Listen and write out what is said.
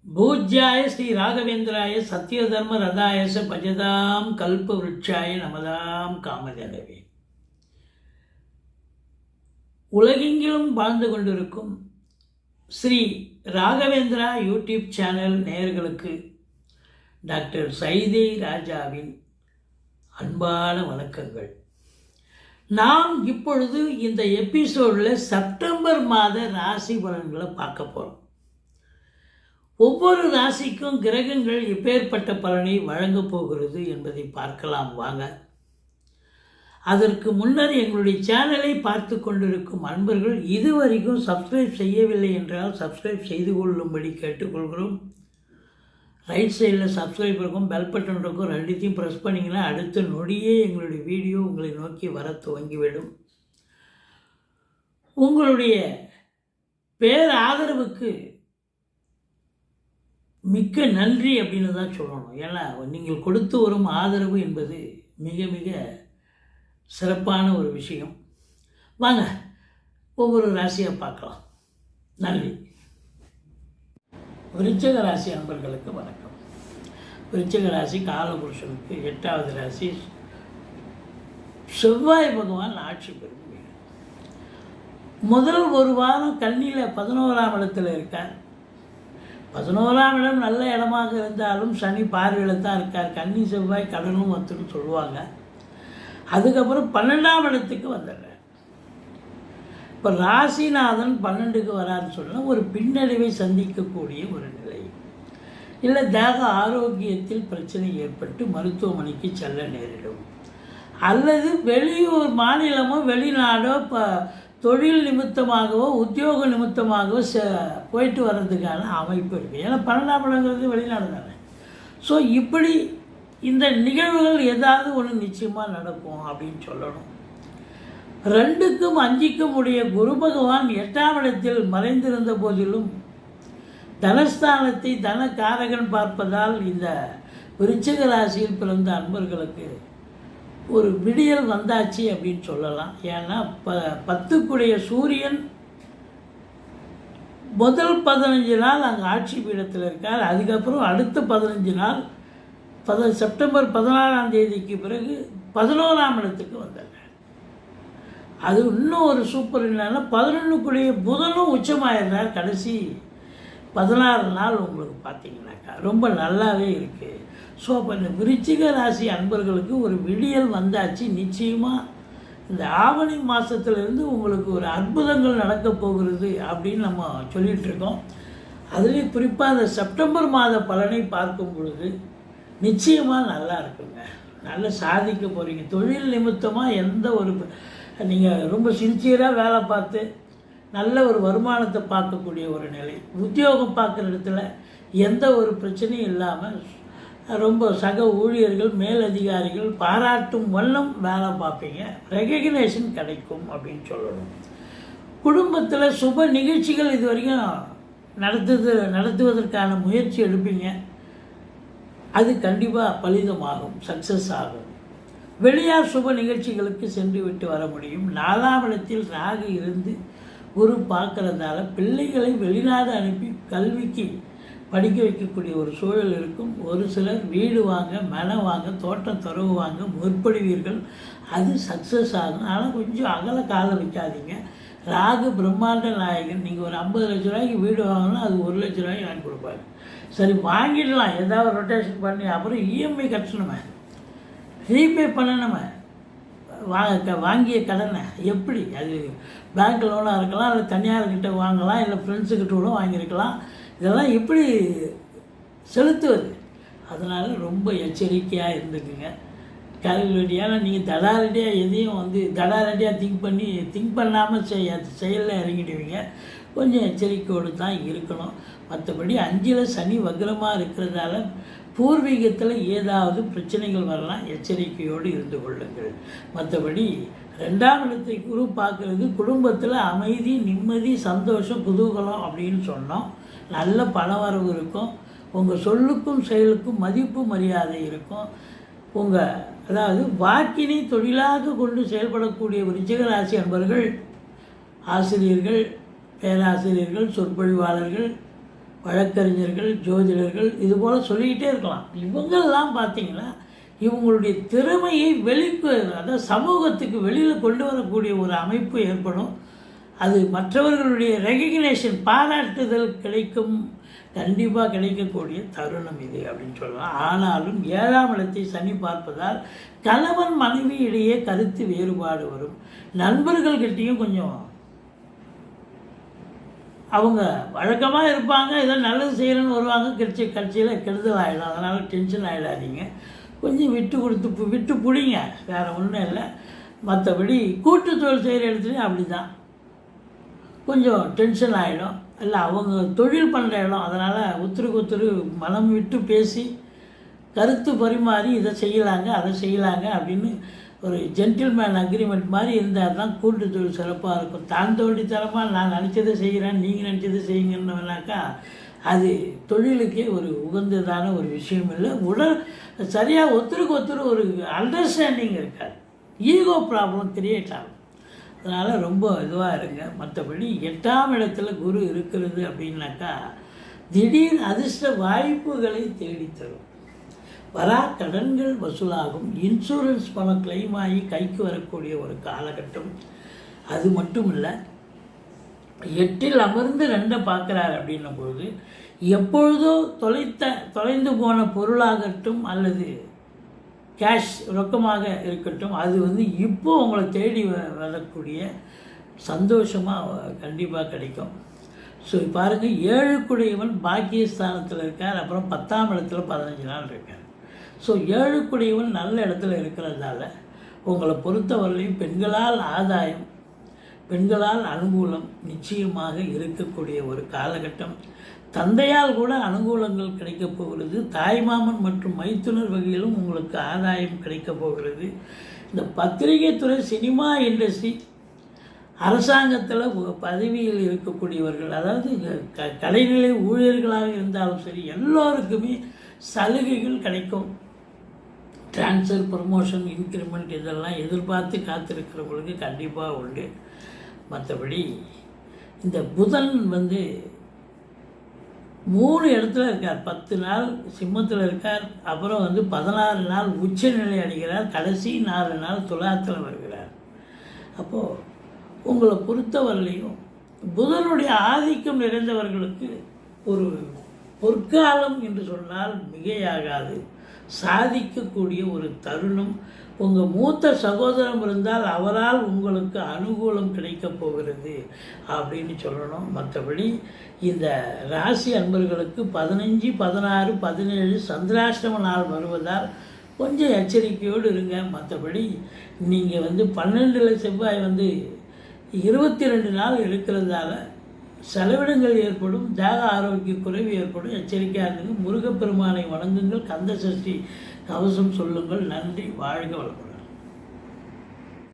பூஜ்யாய ஸ்ரீ ராகவேந்திராய சத்யதர்ம ரதாயச பஜதாம் கல்ப விருட்சாய நமதாம் காமதேனவே. உலகெங்கிலும் வாழ்ந்து கொண்டிருக்கும் ஸ்ரீ ராகவேந்திரா யூடியூப் சேனல் நேயர்களுக்கு டாக்டர் சைதை ராஜாவின் அன்பான வணக்கங்கள். நாம் இப்பொழுது இந்த எபிசோடில் செப்டம்பர் மாத ராசி பலன்களை பார்க்க போகிறோம். ஒவ்வொரு ராசிக்கும் கிரகங்கள் எப்பேற்பட்ட பலனை வழங்கப் போகிறது என்பதை பார்க்கலாம் வாங்க. அதற்கு முன்னர் எங்களுடைய சேனலை பார்த்து கொண்டிருக்கும் அன்பர்கள் இதுவரைக்கும் சப்ஸ்கிரைப் செய்யவில்லை என்றால் சப்ஸ்கிரைப் செய்து கொள்ளும்படி கேட்டுக்கொள்கிறோம். ரைட் சைடில் சப்ஸ்கிரைப் இருக்கும், பெல் பட்டன் இருக்கும், ரெண்டுத்தையும் ப்ரெஸ் பண்ணிங்கன்னா அடுத்த நொடியே எங்களுடைய வீடியோ உங்களை நோக்கி வர துவங்கிவிடும். உங்களுடைய பேர் ஆதரவுக்கு மிக்க நன்றி அப்படின்னு தான் சொல்லணும். ஏன்னா நீங்கள் கொடுத்து வரும் ஆதரவு என்பது மிக மிக சிறப்பான ஒரு விஷயம். வாங்க ஒவ்வொரு ராசியாக பார்க்கலாம். நன்றி. விருச்சிக ராசி அன்பர்களுக்கு வணக்கம். விருச்சிக ராசி காலபுருஷனுக்கு 8வது ராசி. செவ்வாய் பகவான் ஆட்சி பெறும். முதல் ஒரு வாரம் கன்னியில் 11ஆம் இடத்துல இருக்கார். 11ஆம் இடம் நல்ல இடமாக இருந்தாலும் சனி பார்வையில் தான் இருக்கார். கன்னி செவ்வாய் கடனும் வந்துன்னு சொல்லுவாங்க. அதுக்கப்புறம் 12ஆம் இடத்துக்கு வந்துடுறார். இப்போ ராசிநாதன் 12க்கு வரான்னு சொன்னால் ஒரு பின்னடைவை சந்திக்கக்கூடிய ஒரு நிலை, இல்லை தேக ஆரோக்கியத்தில் பிரச்சனை ஏற்பட்டு மருத்துவமனைக்கு செல்ல நேரிடும், அல்லது வெளியூர் மாநிலமோ வெளிநாடோ தொழில் நிமித்தமாகவோ உத்தியோக நிமித்தமாகவோ போயிட்டு வர்றதுக்கான அமைப்பு இருக்குது. ஏன்னா 12ஆம் இடங்கிறது வெளிநாடு தானே. ஸோ இப்படி இந்த நிகழ்வுகள் ஏதாவது ஒன்று நிச்சயமாக நடக்கும் அப்படின்னு சொல்லணும். 2க்கும் 5க்கும் உடைய குரு பகவான் 8ஆம் இடத்தில் மறைந்திருந்த போதிலும் தனஸ்தானத்தை தனகாரகன் பார்ப்பதால் இந்த விருச்சிக ராசியில் பிறந்த அன்பர்களுக்கு ஒரு விடியல் வந்தாச்சு அப்படின்னு சொல்லலாம். ஏன்னா 10க்குடைய சூரியன் முதல் 15 நாள் அங்கே ஆட்சி பீடத்தில் இருக்கார். அதுக்கப்புறம் அடுத்த 15 நாள் செப்டம்பர் 16ஆம் தேதிக்கு பிறகு 11ஆம் இடத்துக்கு வந்தார். அது இன்னும் ஒரு சூப்பர் என்னன்னா 11க்குடைய புதனும் உச்சமாயிடுறார். கடைசி 16 நாள் உங்களுக்கு பார்த்தீங்கன்னாக்கா ரொம்ப நல்லாவே இருக்குது. ஸோ அப்போ இந்த விருச்சிக ராசி அன்பர்களுக்கு ஒரு விடியல் வந்தாச்சு. நிச்சயமாக இந்த ஆவணி மாதத்துலேருந்து உங்களுக்கு ஒரு அற்புதங்கள் நடக்க போகிறது அப்படின்னு நம்ம சொல்லிகிட்ருக்கோம். அதுலேயும் குறிப்பாக அந்த செப்டம்பர் மாத பலனை பார்க்கும் பொழுது நிச்சயமாக நல்லா இருக்குங்க. நல்லா சாதிக்க போகிறீங்க. தொழில் நிமித்தமாக எந்த ஒரு நீங்கள் ரொம்ப சின்சியராக வேலை பார்த்து நல்ல ஒரு வருமானத்தை பார்க்கக்கூடிய ஒரு நிலை, உத்தியோகம் பார்க்குற இடத்துல எந்த ஒரு பிரச்சனையும் இல்லாமல் ரொம்ப சக ஊழியர்கள் மேலதிகாரிகள் பாராட்டும் வண்ணம் வேலை பார்ப்பீங்க. ரெகக்னேஷன் கிடைக்கும் அப்படின்னு சொல்லணும். குடும்பத்தில் சுப நிகழ்ச்சிகள் இது வரைக்கும் நடத்துவதற்கான முயற்சி எடுப்பீங்க. அது கண்டிப்பாக பலிதமாகும், சக்ஸஸ் ஆகும். வெளியார் சுப நிகழ்ச்சிகளுக்கு சென்று விட்டு வர முடியும். 4ஆம் இடத்தில் ராகு இருந்து குரு பார்க்கறதால பிள்ளைகளை வெளிநாடு அனுப்பி கல்விக்கு படிக்க வைக்கக்கூடிய ஒரு சூழல் இருக்கும். ஒரு சிலர் வீடு வாங்க, மனம் வாங்க, தோட்டம் துறவு வாங்க முற்படுவீர்கள். அது சக்ஸஸ் ஆகும். ஆனால் கொஞ்சம் அகல காலம் வைக்காதீங்க. ராகு பிரம்மாண்ட நாயகன். நீங்கள் ஒரு 50 லட்ச ரூபாய்க்கு வீடு வாங்கினா அது 1 லட்ச ரூபாய்க்கு வாங்கி கொடுப்பாரு. சரி வாங்கிடலாம், ஏதாவது ரொட்டேஷன் பண்ணி. அப்புறம் இஎம்ஐ கட்டணுமே, ரீபே பண்ணணுமே, வாங்கிய கடனை எப்படி, அது பேங்க் லோனாக இருக்கலாம், இல்லை தனியார்கிட்ட வாங்கலாம், இல்லை ஃப்ரெண்ட்ஸுக்கிட்ட கூட வாங்கியிருக்கலாம். இதெல்லாம் எப்படி செலுத்துவது? அதனால் ரொம்ப எச்சரிக்கையாக இருந்துக்குங்க. கால்குலேட்டியாக நீங்கள் தடாரடியாக எதையும் தடாரடியாக திங்க் பண்ணாமல் செயலில் இறங்கிடுவீங்க. கொஞ்சம் எச்சரிக்கையோடு தான் இருக்கணும். மற்றபடி 5ல் சனி வக்ரமாக இருக்கிறதால பூர்வீகத்தில் ஏதாவது பிரச்சனைகள் வரலாம். எச்சரிக்கையோடு இருந்து கொள்ளுங்கள். மற்றபடி 2ஆம் இடத்தை குரு பார்க்குறது குடும்பத்தில் அமைதி, நிம்மதி, சந்தோஷம், குதூகலம் அப்படின்னு சொன்னோம். நல்ல பணவரவு இருக்கும். உங்கள் சொல்லுக்கும் செயலுக்கும் மதிப்பு மரியாதை இருக்கும். அதாவது வாக்கினை தொழிலாக கொண்டு செயல்படக்கூடிய விருச்சிக ராசி அன்பர்கள், ஆசிரியர்கள், பேராசிரியர்கள், சொற்பொழிவாளர்கள், வழக்கறிஞர்கள், ஜோதிடர்கள் இது போல் சொல்லிக்கிட்டே இருக்கலாம். இவங்கெல்லாம் பார்த்தீங்கன்னா இவங்களுடைய திறமையை அதாவது சமூகத்துக்கு வெளியில் கொண்டு வரக்கூடிய ஒரு அமைப்பு ஏற்படும். அது மற்றவர்களுடைய ரெகக்னேஷன், பாராட்டுதல் கிடைக்கும், கண்டிப்பாக கிடைக்கக்கூடிய தருணம் இது அப்படின்னு சொல்லலாம். ஆனாலும் 7ஆம் இடத்தை சனி பார்ப்பதால் கணவன் மனைவி இடையே கருத்து வேறுபாடு வரும். நண்பர்கள்கிட்டையும் கொஞ்சம் அவங்க வழக்கமாக இருப்பாங்க, ஏதோ நல்லது செய்யணும்னு வருவாங்க, கட்சியில் கெடுதல் ஆகிடும். அதனால் டென்ஷன் ஆகிடாதீங்க, கொஞ்சம் விட்டு பிடிங்க, வேறு ஒன்றும் இல்லை. மற்றபடி கூட்டு தொழில் செய்கிற இடத்துலையும் அப்படி தான், கொஞ்சம் டென்ஷன் ஆகிடும். இல்லை அவங்க தொழில் பண்ணுற இடம், அதனால் ஒருத்தருக்கு மனம் விட்டு பேசி கருத்து பரிமாறி இதை செய்யலாங்க அதை செய்யலாங்க அப்படின்னு ஒரு ஜென்டில்மேன் அக்ரிமெண்ட் மாதிரி இருந்தால் தான் கூட்டு தொழில் சிறப்பாக இருக்கும். தான் தோண்டித்தனமாக நான் நினச்சதை செய்கிறேன், நீங்கள் நினச்சதை செய்யுங்கன்னாக்கா அது தொழிலுக்கே ஒரு உகந்ததான ஒரு விஷயம் இல்லை. சரியாக ஒருத்தருக்கு ஒரு அண்டர்ஸ்டாண்டிங் இருக்காது, ஈகோ ப்ராப்ளம் கிரியேட் ஆகும். அதனால் ரொம்ப இதுவாக இருங்க. மற்றபடி 8ஆம் இடத்துல குரு இருக்கிறது அப்படின்னாக்கா திடீர் அதிர்ஷ்ட வாய்ப்புகளை தேடித்தரும். வரா கடன்கள் வசூலாகும், இன்சூரன்ஸ் பணம் கிளைம் ஆகி கைக்கு வரக்கூடிய ஒரு காலகட்டம். அது மட்டும் இல்லை, 8இல் அமர்ந்து 2 பார்க்குறாரு அப்படின்னும்போது எப்பொழுதோ தொலைந்து போன பொருளாகட்டும் அல்லது கேஷ் ரொக்கமாக இருக்கட்டும், அது இப்போ உங்களை தேடி வரக்கூடிய சந்தோஷமாக கண்டிப்பாக கிடைக்கும். ஸோ பாருங்கள், 7க்குடையவன் பாக்கியஸ்தானத்தில் இருக்கார், அப்புறம் 10ஆம் இடத்துல 15 நாள் இருக்கார். ஸோ 7க்குடையவன் நல்ல இடத்துல இருக்கிறதால உங்களை பொறுத்தவரையிலையும் பெண்களால் ஆதாயம், பெண்களால் அனுகூலம் நிச்சயமாக இருக்கக்கூடிய ஒரு காலகட்டம். தந்தையால் கூட அனுகூலங்கள் கிடைக்கப் போகிறது. தாய்மாமன் மற்றும் மைத்துனர் வகையிலும் உங்களுக்கு ஆதாயம் கிடைக்கப் போகிறது. இந்த பத்திரிகை துறை, சினிமா இண்டஸ்ட்ரி, அரசாங்கத்தில் பதவியில் இருக்கக்கூடியவர்கள், அதாவது கலைநிலை ஊழியர்களாக இருந்தாலும் சரி, எல்லோருக்குமே சலுகைகள் கிடைக்கும். ட்ரான்ஸ்ஃபர், ப்ரமோஷன், இன்க்ரிமெண்ட் இதெல்லாம் எதிர்பார்த்து காத்திருக்கிறவங்களுக்கு கண்டிப்பாக உண்டு. மற்றபடி இந்த புதன் 3 இடத்துல இருக்கார். 10 நாள் சிம்மத்தில் இருக்கார், அப்புறம் 16 நாள் உச்சநிலை அடைகிறார், கடைசி 4 நாள் துலாத்தில் வருகிறார். அப்போது உங்களை பொறுத்தவரையிலையும் புதனுடைய ஆதிக்கம் நிறைந்தவர்களுக்கு ஒரு பொற்காலம் என்று சொன்னால் மிகையாகாது. சாதிக்கக்கூடிய ஒரு தருணம். உங்கள் மூத்த சகோதரம் இருந்தால் அவரால் உங்களுக்கு அனுகூலம் கிடைக்கப் போகிறது அப்படின்னு சொல்லணும். மற்றபடி இந்த ராசி அன்பர்களுக்கு 15, 16, 17 சந்திராஷ்டம நாள் வருவதால் கொஞ்சம் எச்சரிக்கையோடு இருங்க. மற்றபடி நீங்கள் 12ல் செவ்வாய் 22 நாள் இருக்கிறதால செலவினங்கள் ஏற்படும், தேக ஆரோக்கிய குறைவு ஏற்படும், எச்சரிக்கையாக இருந்தது. முருகப்பெருமானை வணங்குங்கள், கந்த சஷ்டி கவசம் சொல்லுங்கள். நன்றி, வாழ்க வளமுடன்.